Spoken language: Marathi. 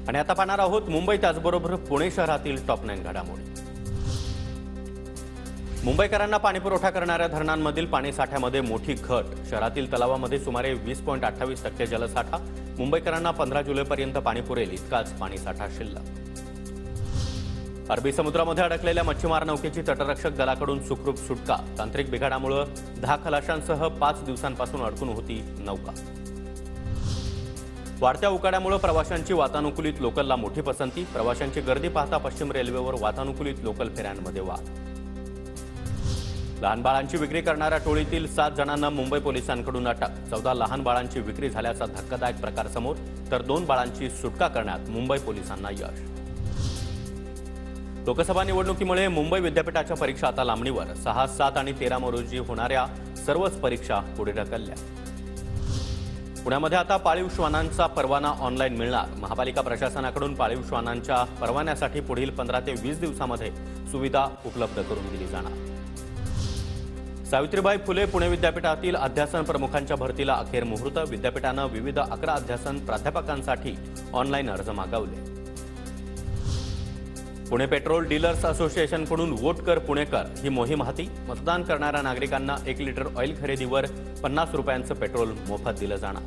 आणि आता पाहणार आहोत मुंबई त्याचबरोबर पुणे शहरातील टॉप 9 घडामोडी। मुंबईकरांना पाणीपुरवठा करणाऱ्या धरणांमधील पाणीसाठ्यामध्ये मोठी घट। शहरातील तलावामध्ये सुमारे 20.28% जलसाठा। मुंबईकरांना 15 जुलैपर्यंत पाणी पुरेल इतकाच पाणीसाठा शिल्लक। अरबी समुद्रामध्ये अडकलेल्या मच्छीमार नौकेची तटरक्षक दलाकडून सुखरूप सुटका। तांत्रिक बिघाडामुळे 10 खलाशांसह 5 दिवसांपासून अडकून होती नौका। वाढत्या उकाड्यामुळे प्रवाशांची वातानुकूलित लोकलला मोठी पसंती। प्रवाशांची गर्दी पाहता पश्चिम रेल्वेवर वातानुकूलित लोकल फेऱ्यांमध्ये वाढ। लहान बाळांची विक्री करणाऱ्या टोळीतील 7 जणांना मुंबई पोलिसांकडून अटक। 14 लहान बाळांची विक्री झाल्याचा धक्कादायक प्रकार समोर, तर 2 बाळांची सुटका करण्यात मुंबई पोलिसांना यश। लोकसभा निवडणुकीमुळे मुंबई विद्यापीठाच्या परीक्षा आता लांबणीवर। 6, 7 आणि 13 रोजी होणाऱ्या सर्वच परीक्षा पुढे ढकलल्या। पुण्यामध्ये आता पाळीव श्वानांचा परवाना ऑनलाईन मिळणार। महापालिका प्रशासनाकडून पाळीव श्वानांच्या परवान्यासाठी पुढील 15 ते 20 दिवसांमध्ये सुविधा उपलब्ध करून दिली जाणार। सावित्रीबाई फुले पुणे विद्यापीठातील अध्यासन प्रमुखांच्या भरतीला अखेर मुहूर्त। विद्यापीठानं विविध 11 अध्यासन प्राध्यापकांसाठी ऑनलाईन अर्ज मागवले। पुणे पेट्रोल डीलर्स असोसिएशनकडून वोट कर पुणेकर ही मोहीम हाती। मतदान करणाऱ्या नागरिकांना 1 लिटर ऑइल खरेदीवर 50 रुपयांचं पेट्रोल मोफत दिलं जाणार।